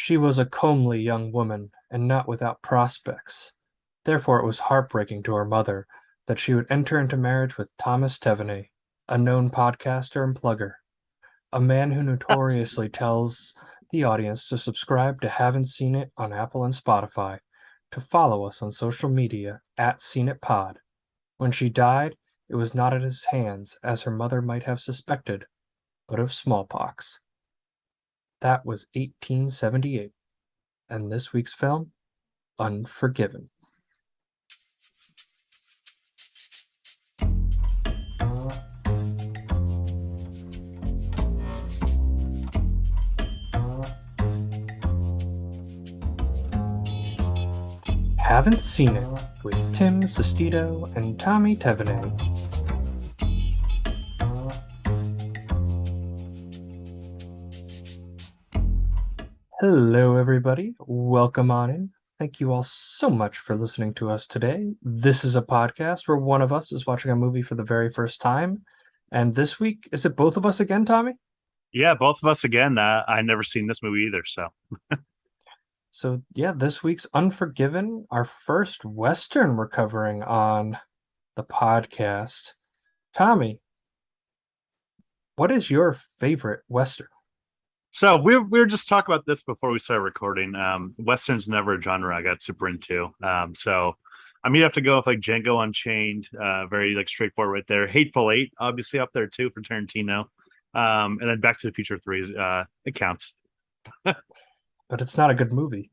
She was a comely young woman, and not without prospects. Therefore it was heartbreaking to her mother that she would enter into marriage with Thomas Teveney, a known podcaster and plugger, a man who notoriously tells the audience to subscribe to Haven't Seen It on Apple and Spotify, to follow us on social media at SeenItPod. When she died, it was not at his hands, as her mother might have suspected, but of smallpox. That was 1878, and this week's film, Unforgiven. Haven't Seen It with Tim Sestito and Tommy Tevenay. Hello, everybody. Welcome on in. Thank you all so much for listening to us today. This is a podcast where one of us is watching a movie for the very first time. And this week, is it both of us again, Tommy? Yeah, both of us again. I never seen this movie either, so So, yeah, this week's Unforgiven, our first Western we're covering on the podcast. Tommy, what is your favorite Western? we were just talking about this before we started recording. Western's never a genre I got super into. So I'm gonna have to go with like Django Unchained, very like straightforward right there. Hateful Eight, obviously up there too for Tarantino. And then Back to the Future 3 it counts. But it's not a good movie.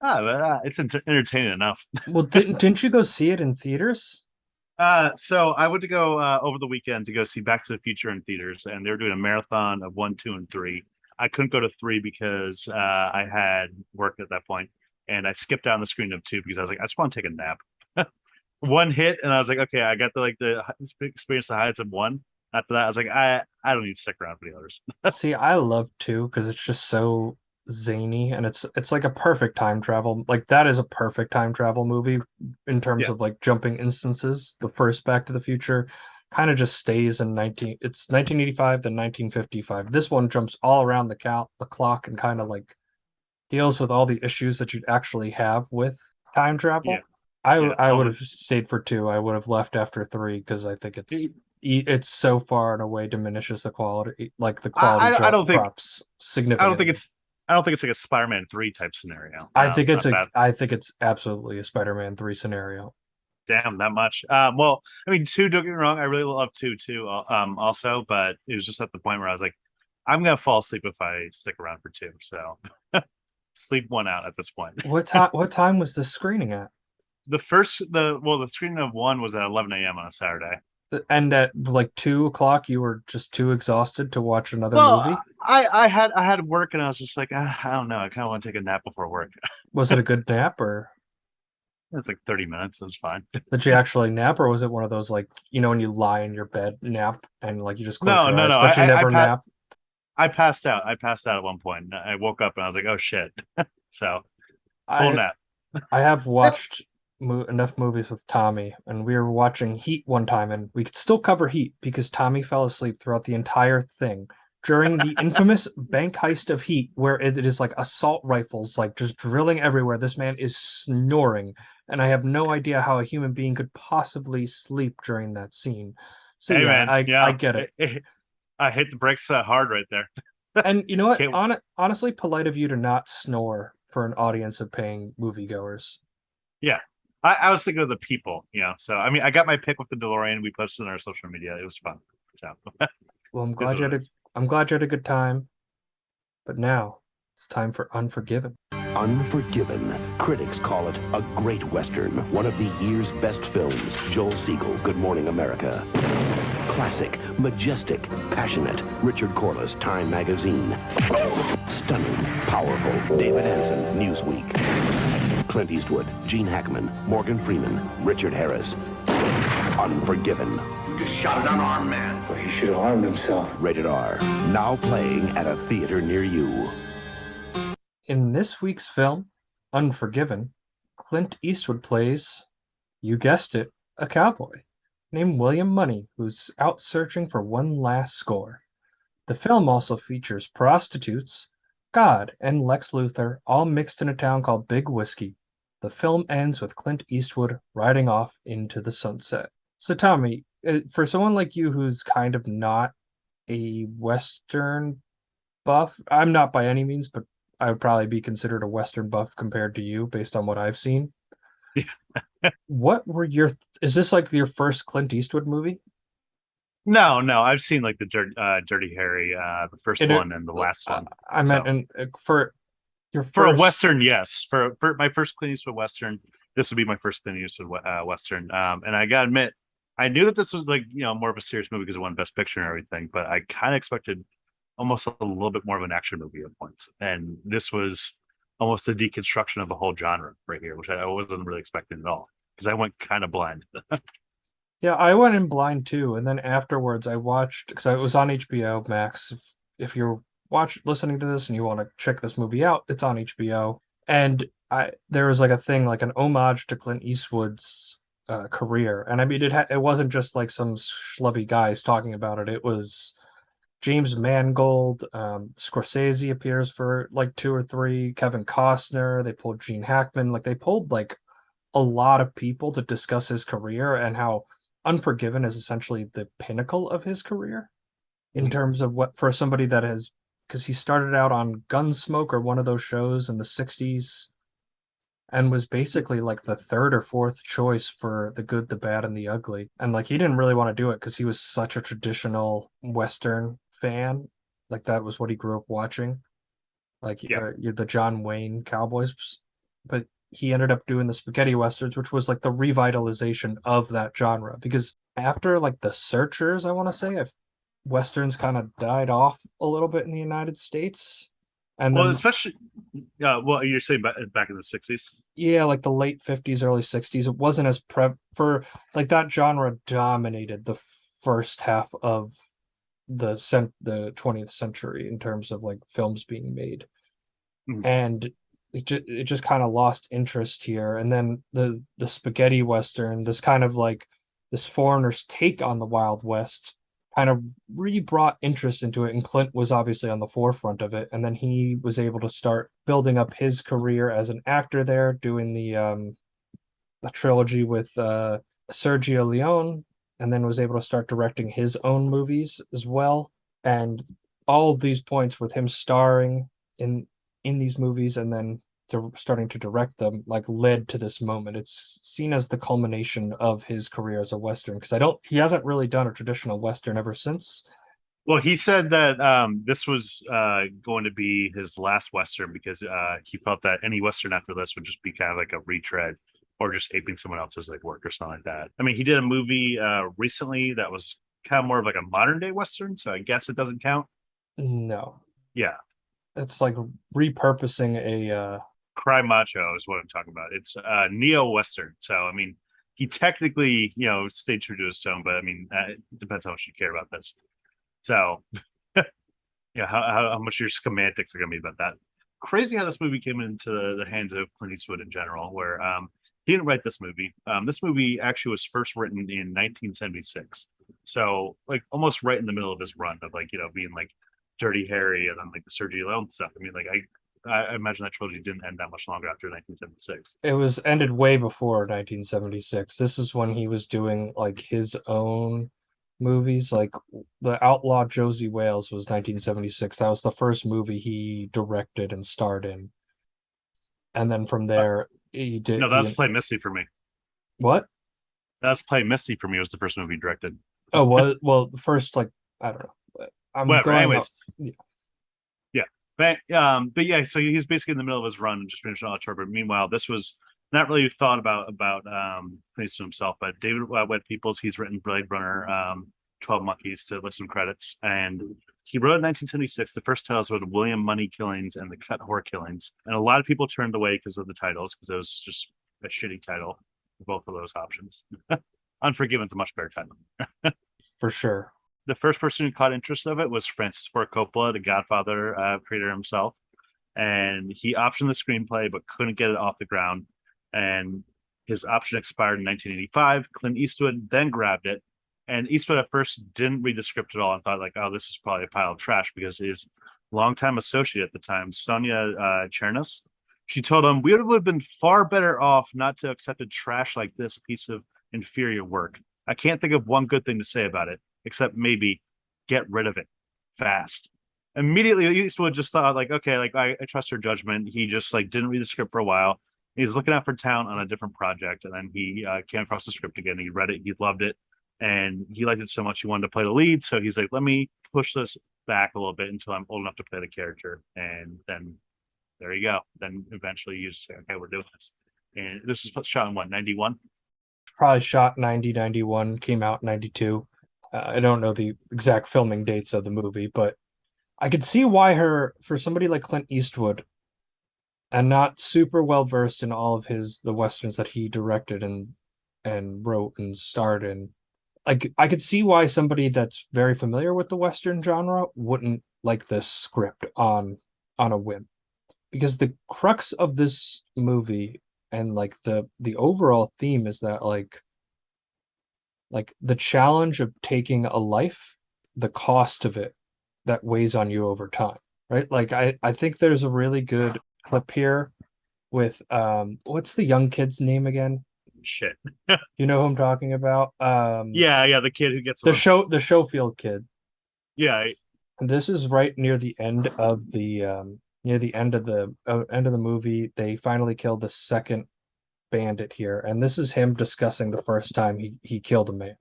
It's entertaining enough. Well, didn't you go see it in theaters? So I went to go over the weekend to go see Back to the Future in theaters, and they were doing a marathon of 1, 2, and 3. I couldn't go to 3 because I had work at that point, and I skipped down the screen of 2 because I was like, I just want to take a nap. One hit, and I was like, okay, I got the experience the highlights of 1. After that, I was like, I don't need to stick around for the others. See, I love 2 because it's just so zany and it's like a perfect time travel. Like that is a perfect time travel movie in terms Yeah, of like jumping instances. The first Back to the Future kind of just stays in 1985 to 1955. This one jumps all around the clock and kind of like deals with all the issues that you'd actually have with time yeah, travel. I yeah. I All would the have stayed for 2. I would have left after 3 because I think it's so far and away diminishes the quality, like the quality I drop don't think drops I don't think significantly. it's like a Spider-Man 3 type scenario. It's not bad. I think it's absolutely a Spider-Man 3 scenario. Damn, that much. Well, I mean, 2. Don't get me wrong, I really love 2 too. Also, but it was just at the point where I was like, I'm gonna fall asleep if I stick around for 2. So sleep 1 out at this point. What time was this screening at? The screening of 1 was at 11 a.m. on a Saturday. And at like 2 o'clock, you were just too exhausted to watch another Well, movie? I had work and I was just like, I don't know, I kind of want to take a nap before work. Was it a good nap, or It's like 30 minutes. It was fine. did you actually nap, or was it one of those, like, when you lie in your bed nap and like you just close No, your no, eyes, no. but you never I nap? I passed out. I passed out at one point. I woke up and I was like, oh shit. So full I nap. I have watched enough movies with Tommy, and we were watching Heat one time, and we could still cover Heat because Tommy fell asleep throughout the entire thing during the infamous bank heist of Heat, where it is like assault rifles, like just drilling everywhere. This man is snoring, and I have no idea how a human being could possibly sleep during that scene. So Hey yeah, man, I yeah, get it. I hit the brakes hard right there. And you know what? Can't. Honestly, polite of you to not snore for an audience of paying moviegoers. Yeah, I was thinking of the people. So I mean, I got my pick with the DeLorean. We posted on our social media. It was fun. So Well, is what it is. I'm glad you had a good time. But now it's time for Unforgiven. Unforgiven. Critics call it a great Western, one of the year's best films. Joel Siegel, Good Morning America. Classic, majestic, passionate. Richard Corliss, Time Magazine. Stunning, powerful. David Anson, Newsweek. Clint Eastwood, Gene Hackman, Morgan Freeman, Richard Harris. Unforgiven. You just shot an unarmed man. Well, he should have harmed himself. Rated R. Now playing at a theater near you. In this week's film, Unforgiven, Clint Eastwood plays, you guessed it, a cowboy named William Money who's out searching for one last score. The film also features prostitutes, God and Lex Luthor all mixed in a town called Big Whiskey. The film ends with Clint Eastwood riding off into the sunset. So, Tommy, for someone like you who's kind of not a Western buff, I'm not by any means, but I would probably be considered a Western buff compared to you based on what I've seen. What were your, is this like your first Clint Eastwood movie? No, I've seen like the Dirty Harry, the first one and the last one. I meant for your for a first Western, yes. For my first Clint Eastwood Western, this would be my first Clint Eastwood Western. And I gotta admit, I knew that this was like, more of a serious movie because it won Best Picture and everything, but I kind of expected almost a little bit more of an action movie at points. And this was almost a deconstruction of the whole genre right here, which I wasn't really expecting at all because I went kind of blind. Yeah, I went in blind too, and then afterwards I watched because it was on HBO Max. If you're listening to this and you want to check this movie out, it's on HBO. And there was like a thing like an homage to Clint Eastwood's career, and I mean it wasn't just like some schlubby guys talking about it. It was James Mangold, Scorsese appears for like two or three, Kevin Costner. They pulled Gene Hackman, like they pulled like a lot of people to discuss his career and how Unforgiven is essentially the pinnacle of his career in terms of what for somebody that has because he started out on Gunsmoke or one of those shows in the 60s and was basically like the third or fourth choice for The Good, the Bad, and the Ugly. And like he didn't really want to do it because he was such a traditional Western fan. Like that was what he grew up watching. Like the John Wayne Cowboys. But he ended up doing the spaghetti westerns, which was like the revitalization of that genre. Because after like the Searchers, I want to say, if westerns kind of died off a little bit in the United States, and Well, then especially, you're saying back in the 60s. yeah, like the late 50s, early 60s, it wasn't as for like that genre dominated the first half of the 20th century in terms of like films being made. And it just kind of lost interest here. And then the spaghetti western, this kind of like this foreigner's take on the Wild West, kind of re-brought interest into it. And Clint was obviously on the forefront of it. And then he was able to start building up his career as an actor there, doing the trilogy with Sergio Leone, and then was able to start directing his own movies as well. And all of these points with him starring in these movies and then starting to direct them like led to this moment. It's seen as the culmination of his career as a Western because he hasn't really done a traditional Western ever since. Well, he said that this was going to be his last Western because he felt that any Western after this would just be kind of like a retread or just aping someone else's like work or something like that. I mean, he did a movie recently that was kind of more of like a modern day Western, so I guess it doesn't count. No. Yeah. It's like repurposing a Cry Macho is what I'm talking about. It's neo Western. So I mean, he technically, stayed true to his stone, but I mean, it depends how much you care about this. So, yeah, how much your schematics are going to be about that. Crazy how this movie came into the hands of Clint Eastwood in general, where he didn't write this movie. This movie actually was first written in 1976. So, like, almost right in the middle of his run of, like, being like Dirty Harry and then like the Sergio Leone stuff. I mean, like, I imagine that trilogy didn't end that much longer after 1976. It was ended way before 1976. This is when he was doing like his own movies. Like The Outlaw Josie Wales was 1976. That was the first movie he directed and starred in. And then from there, he did. No, that's Play Misty for me. What? That's Play Misty for me was the first movie he directed. Oh, well, the first like I don't know. I'm Whatever. going. Anyways, Yeah. But yeah, so he was basically in the middle of his run and just finished on October. Meanwhile, this was not really thought about Clint Eastwood himself, but David Webb Peoples, he's written Blade Runner, 12 Monkeys to list some credits, and he wrote in 1976. The first titles were the William Money Killings and the Cut Whore Killings, and a lot of people turned away because of the titles because it was just a shitty title for both of those options. Unforgiven's a much better title. For sure. The first person who caught interest of it was Francis Ford Coppola, the Godfather creator himself. And he optioned the screenplay, but couldn't get it off the ground. And his option expired in 1985. Clint Eastwood then grabbed it. And Eastwood at first didn't read the script at all and thought like, oh, this is probably a pile of trash because his longtime associate at the time, Sonia Chernas. She told him, "We would have been far better off not to accept a trash like this piece of inferior work. I can't think of one good thing to say about it, except maybe get rid of it fast." Immediately, Eastwood just thought, like, okay, like I trust her judgment. He just like didn't read the script for a while. He's looking out for town on a different project, and then he came across the script again. He read it, he loved it, and he liked it so much he wanted to play the lead. So he's like, "Let me push this back a little bit until I'm old enough to play the character." And then there you go. Then eventually you just say, "Okay, we're doing this." And this is shot in what, 91? Probably shot 90, 91, came out 92. I don't know the exact filming dates of the movie, but I could see why for somebody like Clint Eastwood, and not super well versed in all of the westerns that he directed and wrote and starred in. Like, I could see why somebody that's very familiar with the western genre wouldn't like this script on a whim, because the crux of this movie and like the overall theme is that like the challenge of taking a life, the cost of it that weighs on you over time, right? Like, I think there's a really good clip here with what's the young kid's name again? Shit. You know who I'm talking about? Yeah, the kid who gets The Schofield kid. Yeah, And this is right near the end of the movie. They finally kill the second bandit here, and this is him discussing the first time he killed a man.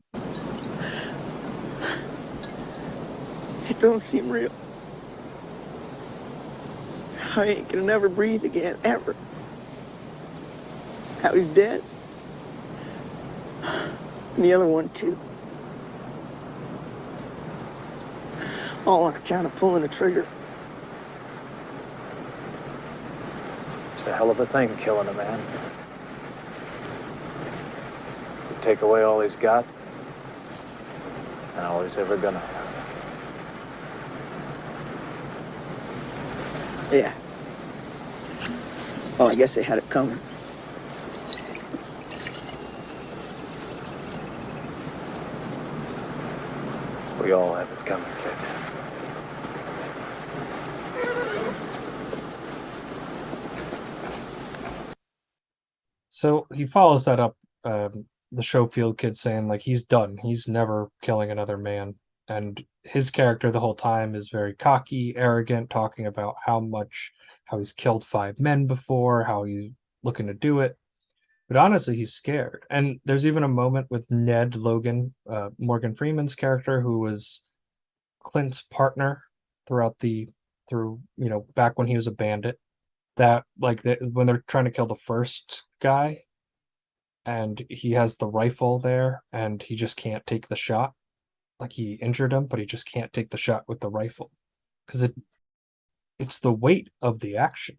It don't seem real. I ain't gonna never breathe again, ever. How he's dead. And the other one, too. All on account of pulling the trigger. It's a hell of a thing, killing a man. You take away all he's got, and all he's ever gonna have. Yeah. Well, I guess they had it coming. We all have it coming, kid. So he follows that up, the Schofield kid saying like he's done. He's never killing another man. And his character the whole time is very cocky, arrogant, talking about how he's killed 5 men before, how he's looking to do it. But honestly, he's scared. And there's even a moment with Ned Logan, Morgan Freeman's character, who was Clint's partner through back when he was a bandit, that like when they're trying to kill the first guy and he has the rifle there and he just can't take the shot. Like, he injured him, but he just can't take the shot with the rifle because it's the weight of the action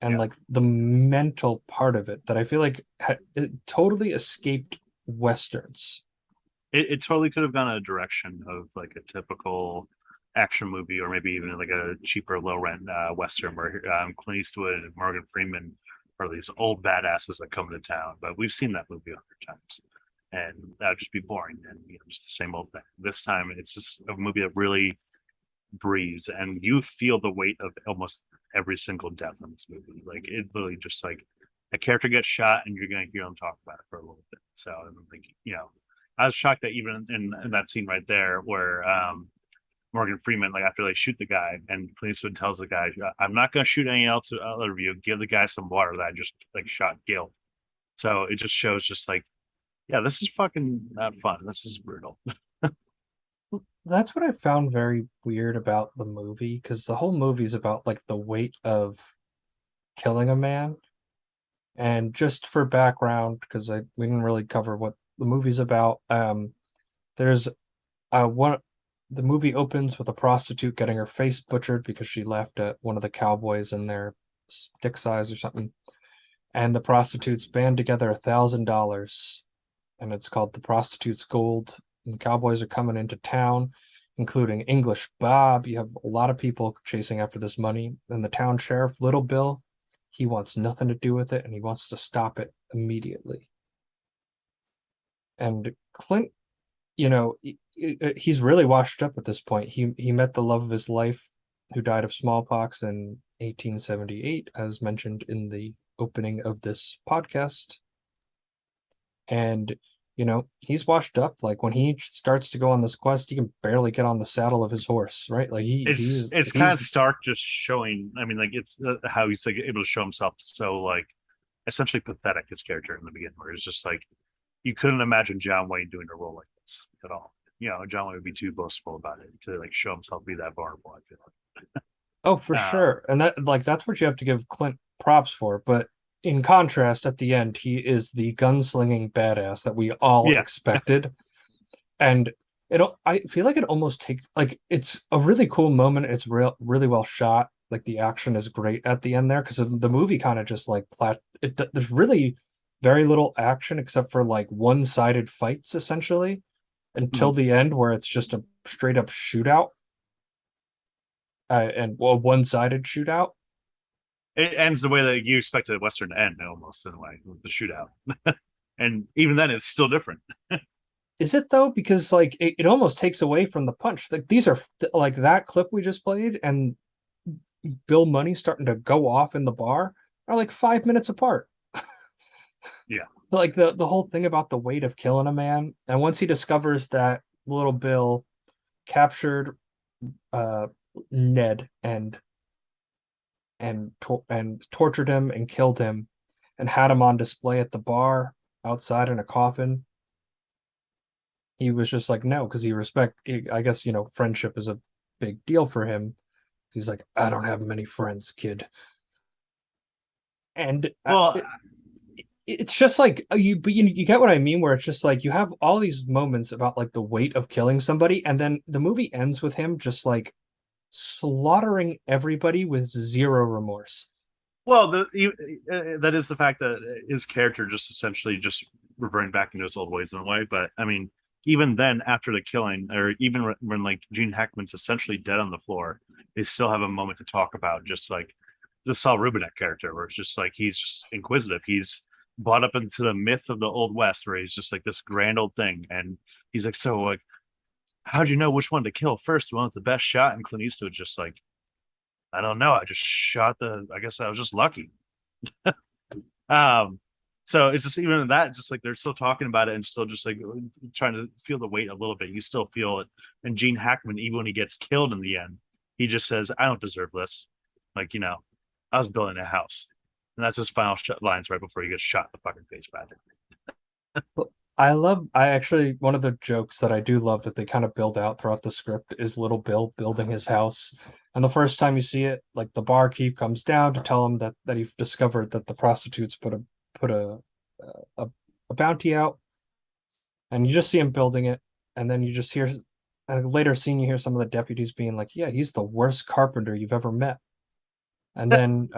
and like the mental part of it that I feel like it totally escaped westerns. It totally could have gone a direction of like a typical action movie, or maybe even like a cheaper, low rent western where Clint Eastwood and Morgan Freeman are these old badasses that come to town. But we've seen that movie 100 times, and that would just be boring and just the same old thing. This time, it's just a movie that really breathes, and you feel the weight of almost every single death in this movie. Like, it literally just like a character gets shot, and you're gonna hear them talk about it for a little bit. So I think I was shocked that even in that scene right there where Morgan Freeman, like after they shoot the guy, and Clint Eastwood tells the guy, "I'm not going to shoot any else other of you. Give the guy some water that I just like shot Gil." So it just shows, just like, yeah, this is fucking not fun. This is brutal. That's what I found very weird about the movie, because the whole movie is about like the weight of killing a man. And just for background, because we didn't really cover what the movie's about, there's one the movie opens with a prostitute getting her face butchered because she laughed at one of the cowboys in their dick size or something. And the prostitutes band together $1,000, and it's called The Prostitute's Gold. And the cowboys are coming into town, including English Bob. You have a lot of people chasing after this money. And the town sheriff, Little Bill, he wants nothing to do with it, and he wants to stop it immediately. And Clint, he's really washed up at this point. He met the love of his life who died of smallpox in 1878, as mentioned in the opening of this podcast. And he's washed up. Like when he starts to go on this quest, he can barely get on the saddle of his horse, right? Like It's kind of stark, just showing. I mean, like it's how he's like able to show himself so like essentially pathetic. His character in the beginning, where it's just like you couldn't imagine John Wayne doing a role like this at all. John Wayne would be too boastful about it to like show himself be that vulnerable. I feel like. Oh, for sure. And that's what you have to give Clint props for. But in contrast, at the end, he is the gunslinging badass that we all Yeah. expected. And I feel like it almost takes like it's a really cool moment. It's really well shot. Like the action is great at the end there because the movie kind of just like there's really very little action except for like one-sided fights essentially until the end where it's just a straight up shootout. And a one-sided shootout. It ends the way that you expected a Western to end, almost in a way, with the shootout. And even then, it's still different. Is it though? Because like it almost takes away from the punch. Like these are like that clip we just played and Bill Money starting to go off in the bar are like 5 minutes apart. Yeah. Like the whole thing about the weight of killing a man, and once he discovers that little Bill captured Ned and tortured him and killed him and had him on display at the bar outside in a coffin, he was just like no, because I guess friendship is a big deal for him. He's like, I don't have many friends, kid. And Well, it's just like you get what I mean, where it's just like you have all these moments about like the weight of killing somebody, and then the movie ends with him just like slaughtering everybody with zero remorse. well, that is the fact that his character just essentially just reverting back into his old ways in a way. But I mean, even then, after the killing, or even when like Gene Hackman's essentially dead on the floor, they still have a moment to talk about just like the Saul Rubinek character, where it's just like he's just inquisitive. He's brought up into the myth of the Old West, where he's just like this grand old thing, and he's like, so like, how'd you know which one to kill first? The one with the best shot? And Clint Eastwood's just like, I don't know. I just shot I guess I was just lucky. um, so it's just even that, just like they're still talking about it and still just like trying to feel the weight a little bit. You still feel it. And Gene Hackman, even when he gets killed in the end, he just says, I don't deserve this. Like, I was building a house. And that's his final lines right before he gets shot in the fucking face back. I actually, one of the jokes that I do love that they kind of build out throughout the script is little Bill building his house. And the first time you see it, like the barkeep comes down to tell him that he discovered that the prostitutes put a bounty out, and you just see him building it, and then you just hear, and later scene you hear some of the deputies being like, "Yeah, he's the worst carpenter you've ever met." And then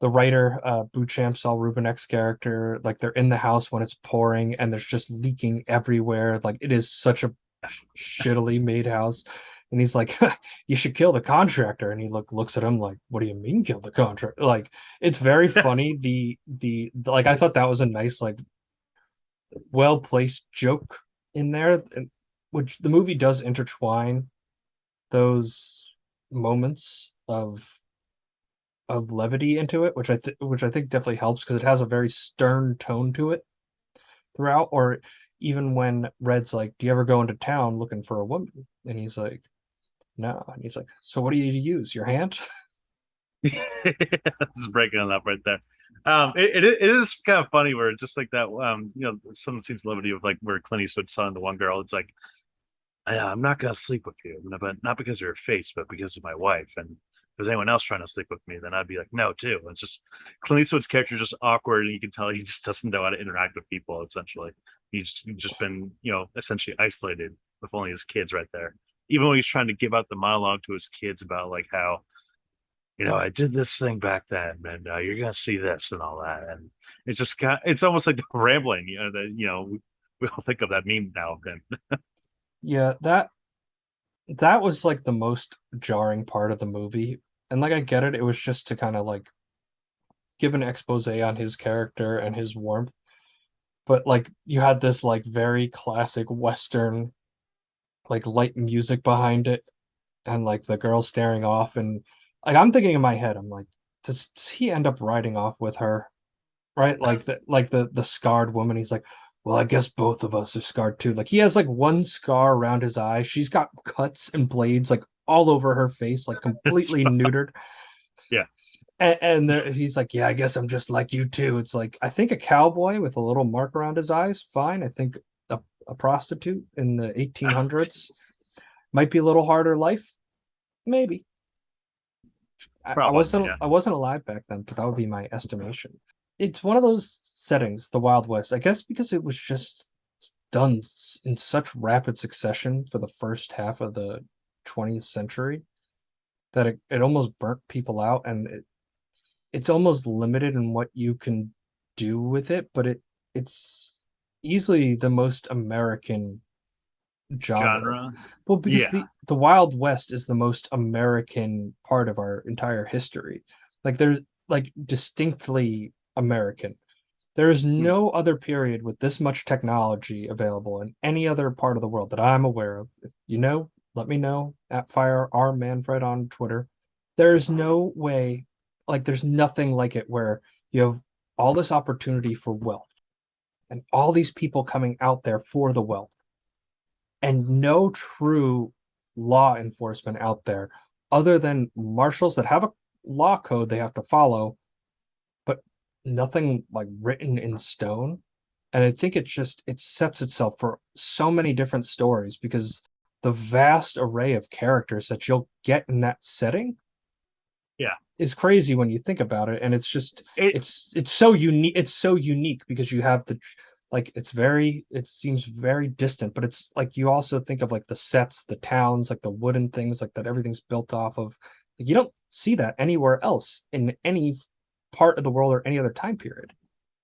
the writer, Bouchamp, Saul Rubinek's character, like they're in the house when it's pouring and there's just leaking everywhere. Like it is such a shittily made house. And he's like, you should kill the contractor. And he looks at him like, what do you mean kill the contractor? Like, it's very funny. Like, I thought that was a nice, like, well-placed joke in there, which the movie does intertwine those moments of levity into it, which I think definitely helps because it has a very stern tone to it throughout. Or even when Red's like, "Do you ever go into town looking for a woman?" And he's like, "No." And he's like, "So what do you use? Your hand?" Just breaking it up right there. It is kind of funny where it's just like that. Some scenes levity of like where Clint Eastwood's telling the one girl, it's like, I'm not gonna sleep with you, but not because of your face, but because of my wife. And if there's anyone else trying to sleep with me, then I'd be like, no, too. And it's just Clint Eastwood's character is just awkward, and you can tell he just doesn't know how to interact with people. Essentially, he's just been, essentially isolated with only his kids right there. Even when he's trying to give out the monologue to his kids about like how, I did this thing back then, and you're gonna see this and all that, and it's just it's almost like the rambling, that we all think of that meme now of him. Yeah, that was like the most jarring part of the movie. And like I get it, it was just to kind of like give an expose on his character and his warmth. But like you had this like very classic Western like light music behind it. and like the girl staring off, and like I'm thinking in my head, I'm like, does he end up riding off with her? Right? Like the scarred woman, he's like, well, I guess both of us are scarred too. Like he has like one scar around his eye. She's got cuts and blades like all over her face, like It's completely neutered. yeah. He's like, yeah, I guess I'm just like you too. It's like, I think a cowboy with a little mark around his eyes, fine. I think a prostitute in the 1800s might be a little harder life, maybe. I Probably, wasn't yeah. I wasn't alive back then, but that would be my estimation. It's one of those settings, the Wild West, I guess because it was just done in such rapid succession for the first half of the 20th century that it almost burnt people out, and it's almost limited in what you can do with it, but it's easily the most American genre. Genre. Well, because Yeah. the Wild West is the most American part of our entire history. Like they're like distinctly American. There is Hmm. no other period with this much technology available in any other part of the world that I'm aware of. If you know, let me know at FireArmManfred on Twitter. There is no way, like there's nothing like it where you have all this opportunity for wealth and all these people coming out there for the wealth and no true law enforcement out there other than marshals that have a law code they have to follow, but nothing like written in stone. And I think it sets itself for so many different stories because the vast array of characters that you'll get in that setting Yeah. is crazy when you think about it. And it's just It it's so unique. It's so unique because you have the like it seems very distant, but it's like you also think of like the sets, the towns, like the wooden things like that everything's built off of. Like, you don't see that anywhere else in any part of the world or any other time period.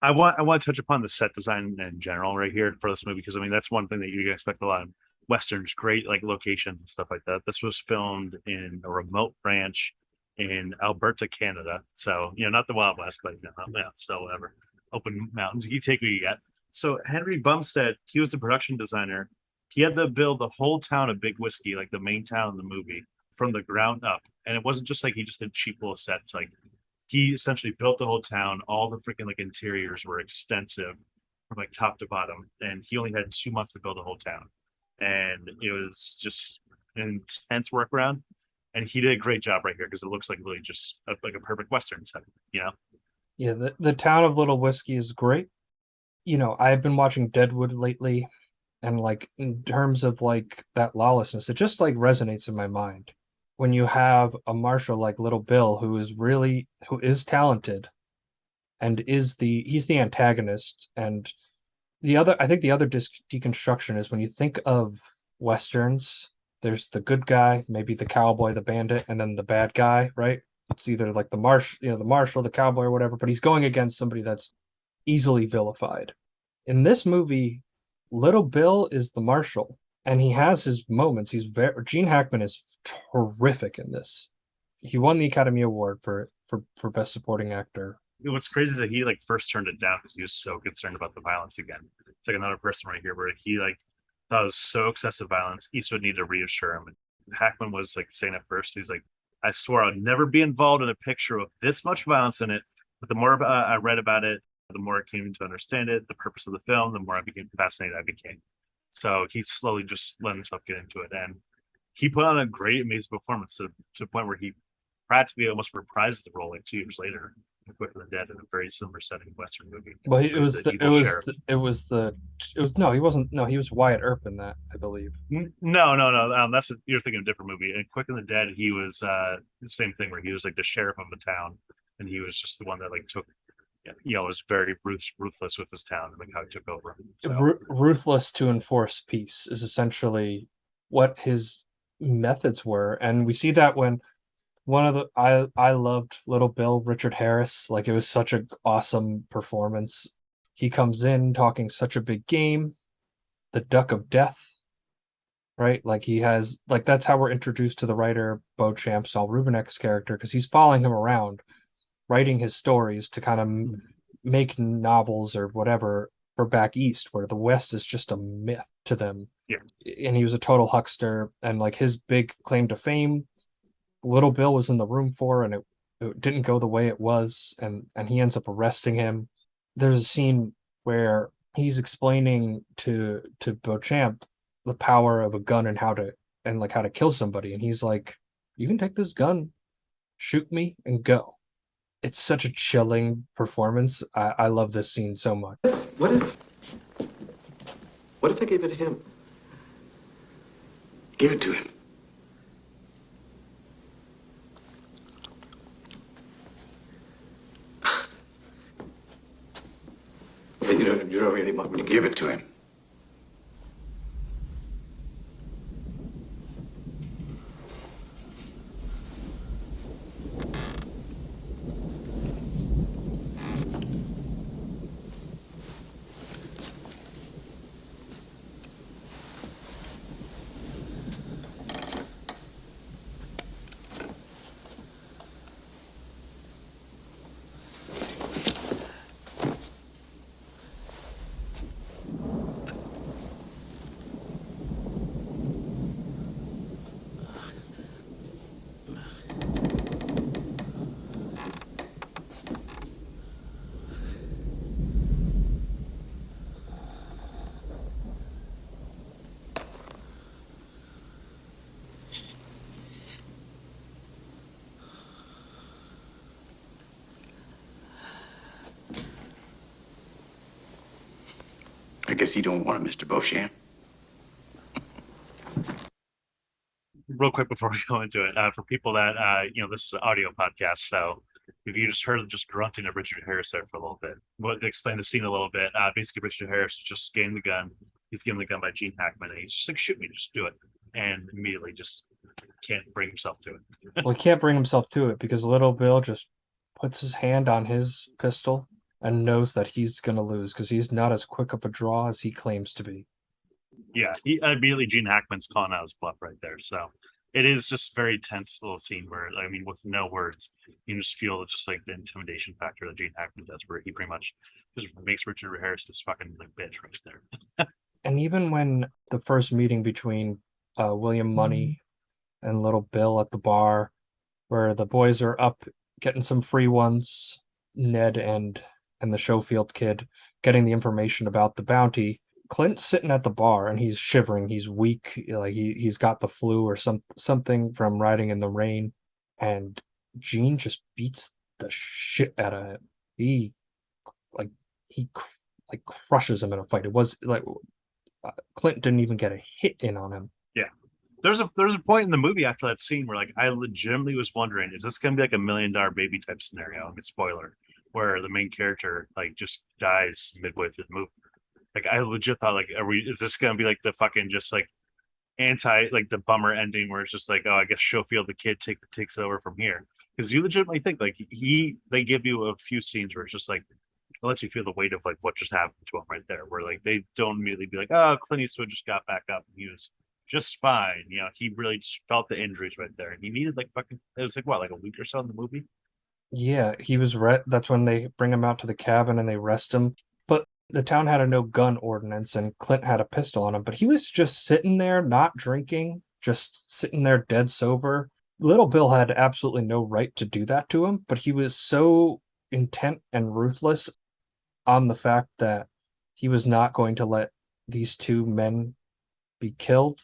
I want to touch upon the set design in general right here for this movie because I mean that's one thing that you can expect a lot of westerns, great like locations and stuff like that. This was filmed in a remote ranch in Alberta, Canada. So not the Wild West, but still whatever. Open mountains. You take what you get. So Henry Bumstead, he was the production designer. He had to build the whole town of Big Whiskey, like the main town in the movie, from the ground up. And it wasn't just like he just did cheap little sets. Like he essentially built the whole town. All the freaking like interiors were extensive from like top to bottom, and he only had 2 months to build the whole town, and it was just an intense workaround. And he did a great job right here because it looks like really just like a perfect western setting. Yeah, the town of Little Whiskey is great. I've been watching Deadwood lately, and like in terms of like that lawlessness, it just like resonates in my mind when you have a marshal like Little Bill who is talented and he's the antagonist. And I think the other deconstruction is when you think of westerns, there's the good guy, maybe the cowboy, the bandit, and then the bad guy, right? It's either like the marshal, the cowboy, or whatever, but he's going against somebody that's easily vilified. In this movie, Little Bill is the marshal, and he has his moments. Gene Hackman is terrific in this. He won the Academy Award for Best Supporting Actor. What's crazy is that he like first turned it down because he was so concerned about the violence again. It's like another person right here where he like thought it was so excessive violence. Eastwood needed to reassure him. And Hackman was like saying at first, he's like, I swore I'd never be involved in a picture with this much violence in it. But the more I read about it, the more I came to understand it, the purpose of the film, the more I became fascinated I became. So he slowly just let himself get into it. And he put on a great, amazing performance to the point where he practically almost reprised the role like 2 years later. Quicker than Dead in a very similar setting Western movie. Well, The evil sheriff. no, he wasn't. No, he was Wyatt Earp in that, I believe. No. You're thinking of a different movie. And Quick and the Dead, he was the same thing where he was like the sheriff of the town, and he was just the one that like took, was very ruthless with his town and like how he took over. So Ruthless to enforce peace is essentially what his methods were, and we see that when one of the I loved Little Bill, Richard Harris. Like it was such an awesome performance. He comes in talking such a big game, the Duck of Death, right? Like he has like that's how we're introduced to the writer Beauchamp, Saul Rubinek's character, because he's following him around, writing his stories to kind of make novels or whatever for back east, where the West is just a myth to them. Yeah. And he was a total huckster, and like his big claim to fame, Little Bill was in the room for, and it didn't go the way it was, and he ends up arresting him. There's a scene where he's explaining to Beauchamp the power of a gun and how to kill somebody, and he's like, "You can take this gun, shoot me, and go." It's such a chilling performance. I love this scene so much. What if I gave it to him? Give it to him. But you don't really want me to give it to him. I guess you don't want it, Mr. Beauchamp. Real quick before we go into it, for people that this is an audio podcast, so if you just heard just grunting of Richard Harris there for a little bit, well, to explain the scene a little bit, basically Richard Harris just getting the gun. He's given the gun by Gene Hackman, and he's just like, "Shoot me, just do it," and immediately just can't bring himself to it. Well, he can't bring himself to it because Little Bill just puts his hand on his pistol and knows that he's gonna lose because he's not as quick of a draw as he claims to be. Yeah, he immediately Gene Hackman's calling out his bluff right there. So it is just very tense little scene where, I mean, with no words, you just feel just like the intimidation factor that Gene Hackman does, where he pretty much just makes Richard Harris just fucking like bitch right there. And even when the first meeting between William Money and Little Bill at the bar, where the boys are up getting some free ones, Ned and the Schofield kid getting the information about the bounty. Clint's sitting at the bar and he's shivering. He's weak, like he's got the flu or something from riding in the rain. And Gene just beats the shit out of him. He crushes him in a fight. It was like Clint didn't even get a hit in on him. Yeah. There's a point in the movie after that scene where like I legitimately was wondering, is this gonna be like $1 million baby type scenario? I mean, spoiler, where the main character like just dies midway through the movie. Like I legit thought, like, is this gonna be like the fucking just like like the bummer ending where it's just like, oh, I guess Schofield the kid takes it over from here? Because you legitimately think like they give you a few scenes where it's just like it lets you feel the weight of like what just happened to him right there, where like they don't immediately be like, oh, Clint Eastwood just got back up and he was just fine. He really just felt the injuries right there, and he needed like fucking. It was like what, like a week or so in the movie. Yeah, he was that's when they bring him out to the cabin and they arrest him. But the town had a no gun ordinance and Clint had a pistol on him, but he was just sitting there, not drinking, just sitting there dead sober. Little Bill had absolutely no right to do that to him, but he was so intent and ruthless on the fact that he was not going to let these two men be killed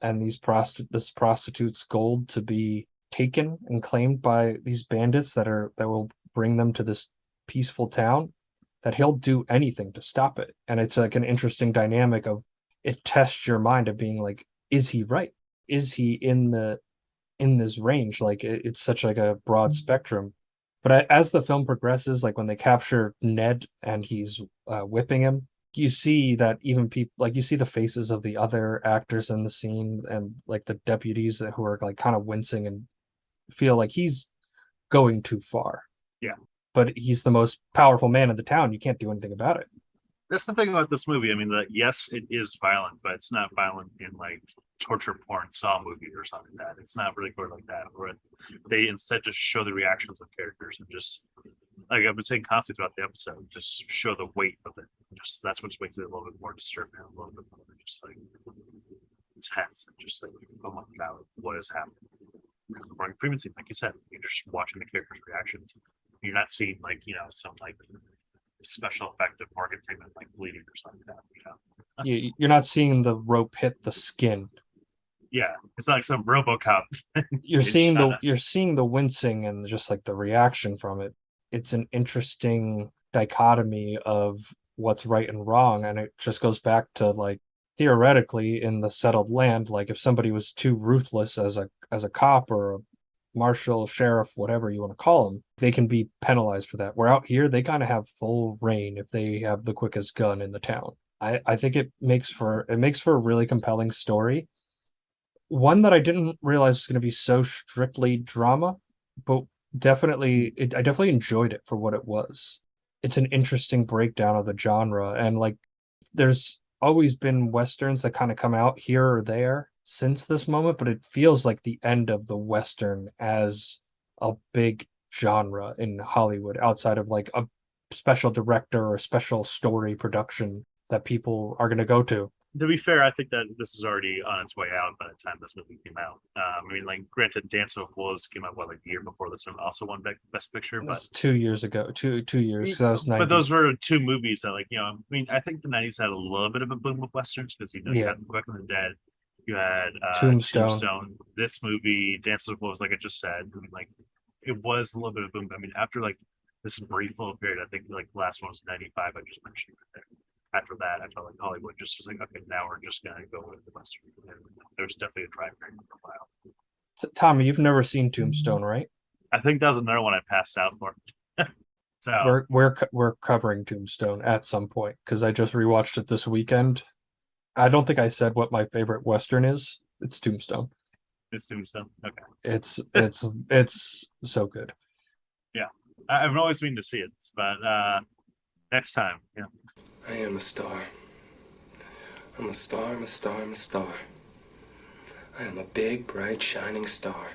and this prostitute's gold to be taken and claimed by these bandits that will bring them to this peaceful town, that he'll do anything to stop it. And it's like an interesting dynamic of, it tests your mind of being like, is he right? Is he in this range? Like it's such like a broad spectrum. But as the film progresses, like when they capture Ned and he's whipping him, you see that even people, like you see the faces of the other actors in the scene and like the deputies who are like kind of wincing and feel like he's going too far. Yeah. But he's the most powerful man in the town. You can't do anything about it. That's the thing about this movie. I mean, that yes, it is violent, but it's not violent in like torture porn Saw movie or something like that. It's not really good like that. Where they instead just show the reactions of characters and just, like I've been saying constantly throughout the episode, just show the weight of it, just that's what makes it a little bit more disturbing, a little bit more just like intense, and just like, oh my god, what is happening? Because the Morgan Freeman scene, like you said, you're just watching the characters' reactions. You're not seeing like some like special effect of Morgan Freeman like bleeding or something like that. You're not seeing the rope hit the skin. Yeah, it's not like some RoboCop. You're seeing the wincing and just like the reaction from it. It's an interesting dichotomy of what's right and wrong, and it just goes back to like theoretically in the settled land, like if somebody was too ruthless as a cop or a marshal, sheriff, whatever you want to call them, they can be penalized for that. Where out here, they kind of have full reign if they have the quickest gun in the town. I think it makes for a really compelling story. One that I didn't realize was going to be so strictly drama, but I definitely enjoyed it for what it was. It's an interesting breakdown of the genre, and like there's always been westerns that kind of come out here or there since this moment, but it feels like the end of the western as a big genre in Hollywood outside of like a special director or special story production that people are going to go to. To be fair, I think that this is already on its way out by the time this movie came out. I mean, like, granted, Dance with Wolves came out like a year before this one, also won Best Picture, but That's 2 years ago, 2 years, because that was 90. But those were two movies that, like, I mean, I think the '90s had a little bit of a boom of westerns because you had Quick and the Dead, you had Tombstone. This movie, Dance with Wolves, like I just said, I mean, like, it was a little bit of a boom. I mean, after like this brief little period, I think like the last one was '95. I just mentioned right there. After that, I felt like Hollywood just was like, okay, now we're just gonna go with the Western. And there was definitely a drive profile. Tommy, you've never seen Tombstone, right? I think that was another one I passed out for. So we're covering Tombstone at some point because I just rewatched it this weekend. I don't think I said what my favorite Western is. It's Tombstone. It's Tombstone. Okay. It's so good. Yeah, I've always been to see it, but next time, yeah. I am a star. I'm a star, I'm a star, I'm a star. I am a big, bright, shining star.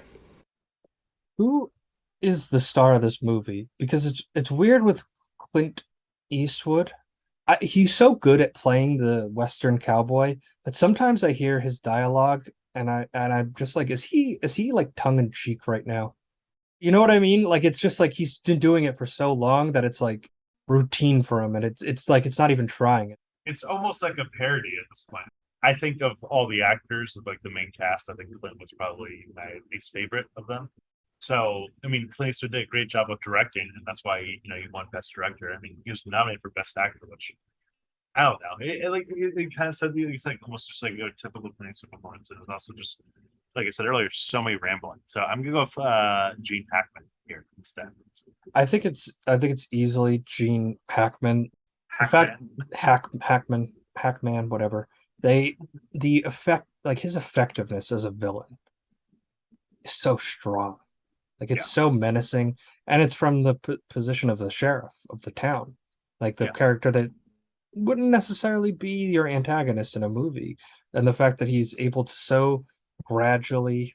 Who is the star of this movie? Because it's weird with Clint Eastwood. He's so good at playing the Western cowboy that sometimes I hear his dialogue and I'm just like, is he like tongue in cheek right now? You know what I mean? Like it's just like he's been doing it for so long that it's like routine for him, and it's like it's not even trying. It's almost like a parody at this point. I think of all the actors of like the main cast, I think Clint was probably my least favorite of them. So I mean, Clint Eastwood did a great job of directing, and that's why he won Best Director. I mean, he was nominated for Best Actor, which I don't know. It kind of said it's like almost just like a typical Clint Eastwood performance. And it was also just like I said earlier, so many rambling. So I'm gonna go with Gene Hackman here instead. I think it's easily Gene Hackman. In fact, Hackman, whatever. The effect, like his effectiveness as a villain, is so strong. Like it's so menacing, and it's from the position of the sheriff of the town, like the character that wouldn't necessarily be your antagonist in a movie, and the fact that he's able to so gradually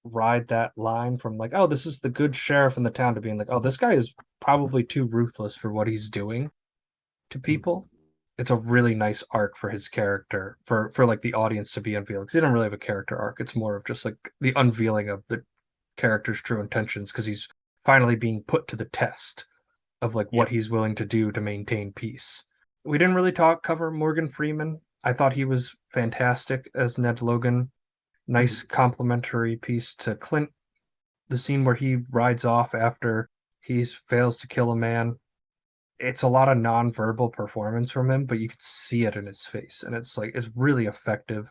ride that line from like, oh, this is the good sheriff in the town to being like, oh, this guy is probably too ruthless for what he's doing to people. It's a really nice arc for his character for like the audience to be unveiled, because he doesn't really have a character arc. It's more of just like the unveiling of the character's true intentions, because he's finally being put to the test of like what he's willing to do to maintain peace. We didn't really cover Morgan Freeman. I thought he was fantastic as Ned Logan. Nice complimentary piece to Clint. The scene where he rides off after he fails to kill a man. It's a lot of non-verbal performance from him, but you can see it in his face, and it's really effective.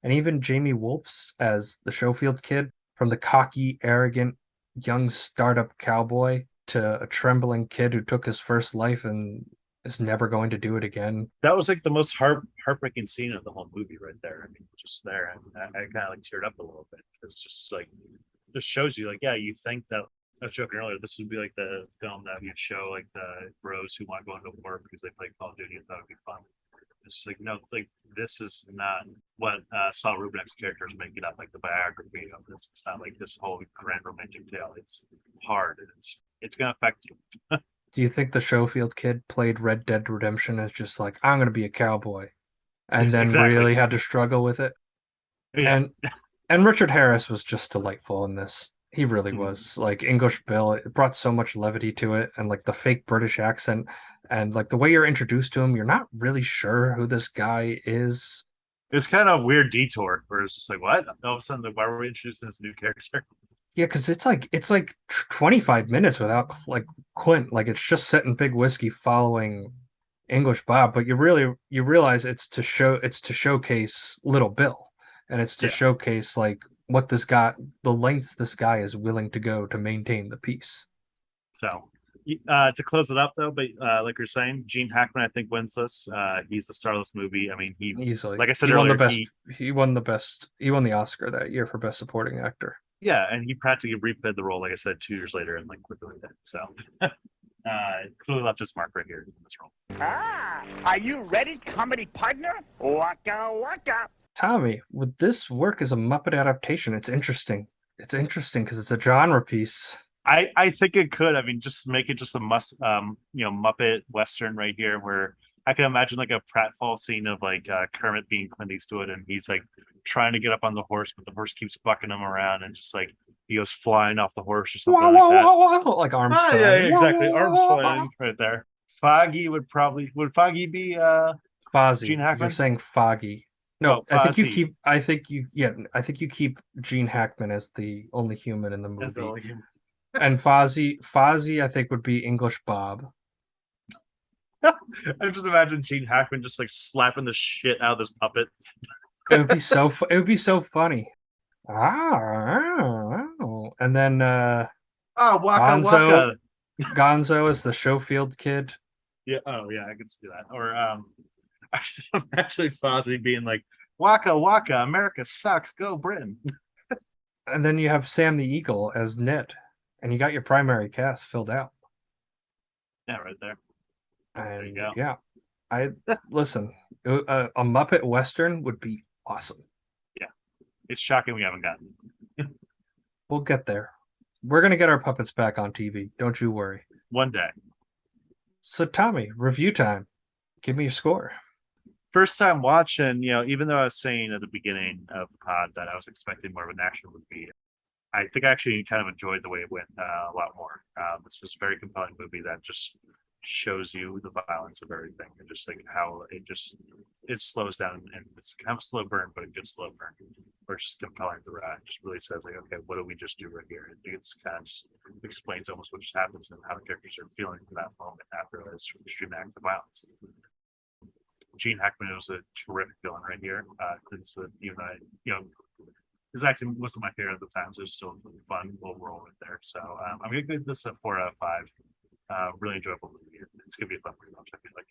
And even Jamie Wolf's as the Schofield kid, from the cocky, arrogant, young startup cowboy to a trembling kid who took his first life and is never going to do it again. That was like the most heartbreaking scene of the whole movie right there. I mean, just there, and I kind of like teared up a little bit. It's just like, just shows you like, yeah, you think that I was joking earlier, this would be like the film that you'd show like the bros who want to go into war because they play Call of Duty and thought it'd be fun. It's just like, no, like this is not what Saul Rubin's character is making up, like the biography of this. It's not like this whole grand romantic tale. It's hard, and it's gonna affect you. Do you think the Schofield kid played Red Dead Redemption as just like, I'm going to be a cowboy, and then Exactly. really had to struggle with it? Yeah. And Richard Harris was just delightful in this. He really Mhm. was. Like English Bill, it brought so much levity to it, and like the fake British accent, and like the way you're introduced to him, you're not really sure who this guy is. It was kind of a weird detour where it's just like, what? All of a sudden, like, why were we introducing this new character? Yeah, because it's like 25 minutes without like Clint. Like it's just setting Big Whiskey following English Bob, but you realize it's to showcase Little Bill, and it's to Yeah. showcase like what this guy the lengths this guy is willing to go to maintain the peace. So to close it up though, but like you're saying, Gene Hackman I think wins this. He's the star of this movie. I mean, he, Easily. like I said He won the earlier, best he won the Oscar that year for best supporting actor. yeah, and he practically replayed the role, like I said, 2 years later, and like quickly did. So clearly left his mark right here in this role. Ah, are you ready, comedy partner? Waka waka. Tommy, would this work as a Muppet adaptation? It's interesting. It's interesting because it's a genre piece. I think it could. I mean, just make it just a Muppet Western right here, where I can imagine like a pratfall scene of like Kermit being Clint Eastwood, and he's like trying to get up on the horse, but the horse keeps bucking him around, and just like he goes flying off the horse or something Wah, like wah, that. wah, wah, like arms Ah, yeah, flying. exactly. Wah, Arms wah, wah, flying right there. Foggy would Foggy be Fozzie. Gene You're Hackman? saying Foggy. No, Oh, Fozzie I think you keep Gene Hackman as the only human in the as the movie. only human. And Fozzie I think would be English Bob. I just imagine Gene Hackman just like slapping the shit out of this puppet. It would be it would be so funny. And then Oh, Waka Gonzo Waka. Gonzo is the Schofield kid. Yeah. Oh, yeah. I can see that. Or I just imagine Fozzie being like, "Waka Waka, America sucks. Go Britain." And then you have Sam the Eagle as Ned. And you got your primary cast filled out. Yeah, right there. And There you go. yeah, I listen. A Muppet Western would be awesome. Yeah, it's shocking we haven't gotten. We'll get there. We're gonna get our puppets back on TV. Don't you worry. One day. So Tommy, review time. Give me your score. First time watching, even though I was saying at the beginning of the pod that I was expecting more of an action movie, I think I actually kind of enjoyed the way it went a lot more. This was a very compelling movie that just shows you the violence of everything and just like how it slows down, and it's kind of a slow burn, but a good slow burn. Or it's just compelling the ride. It just really says like, okay, what do we just do right here? And it's kind of just explains almost what just happens and how the characters are feeling in that moment after this extreme act of violence. Gene Hackman was a terrific villain right here. Clint Eastwood, even though his acting wasn't my favorite at the time, so it was still a fun little role right there. So I'm gonna give this a 4 out of 5. Really enjoyable movie. It's gonna be a fun rewatch, I feel like.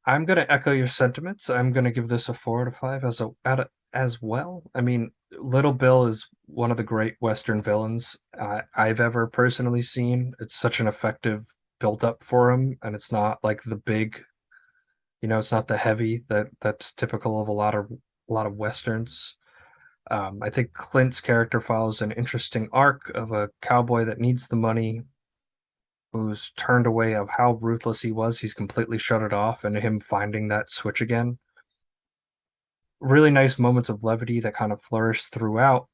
I'm gonna echo your sentiments. I'm gonna give this a 4 out of 5 as well. I mean, Little Bill is one of the great Western villains I've ever personally seen. It's such an effective build up for him, and it's not like the big, it's not the heavy that's typical of a lot of Westerns. I think Clint's character follows an interesting arc of a cowboy that needs the money, who's turned away of how ruthless he was. He's completely shut it off, and him finding that switch again. Really nice moments of levity that kind of flourish throughout.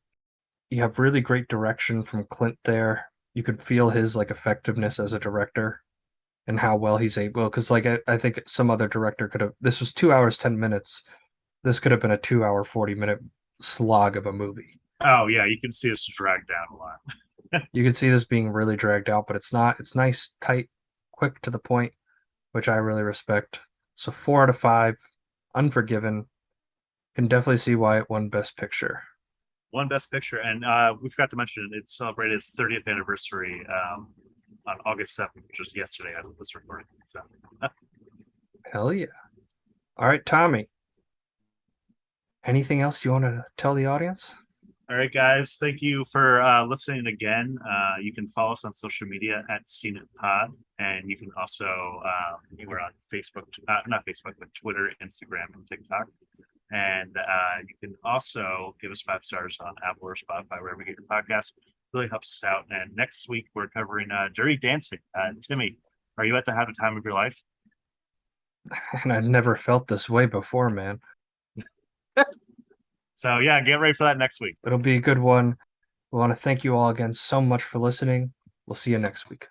You have really great direction from Clint there. You could feel his like effectiveness as a director and how well he's able. Because like I think some other director could have. This was 2 hours 10 minutes. This could have been a 2 hour 40 minute slog of a movie. Oh yeah, you can see it's dragged down a lot. You can see this being really dragged out, but it's not. It's nice, tight, quick to the point, which I really respect. So 4 out of 5. Unforgiven. Can definitely see why it won Best Picture. One Best Picture, and we forgot to mention it celebrated its 30th anniversary on August 7th, which was yesterday as of this recording. So Hell yeah. All right, Tommy. Anything else you want to tell the audience? all right, guys, thank you for listening again. You can follow us on social media at CNETPod, and you can also we're on Facebook, not Facebook, but Twitter, Instagram, and TikTok. And you can also give us 5 stars on Apple or Spotify, wherever you get your podcasts. really helps us out. And next week we're covering Dirty Dancing. Timmy, are you at to have the time of your life? And I'd never felt this way before, man. So yeah, get ready for that next week. It'll be a good one. We want to thank you all again so much for listening. We'll see you next week.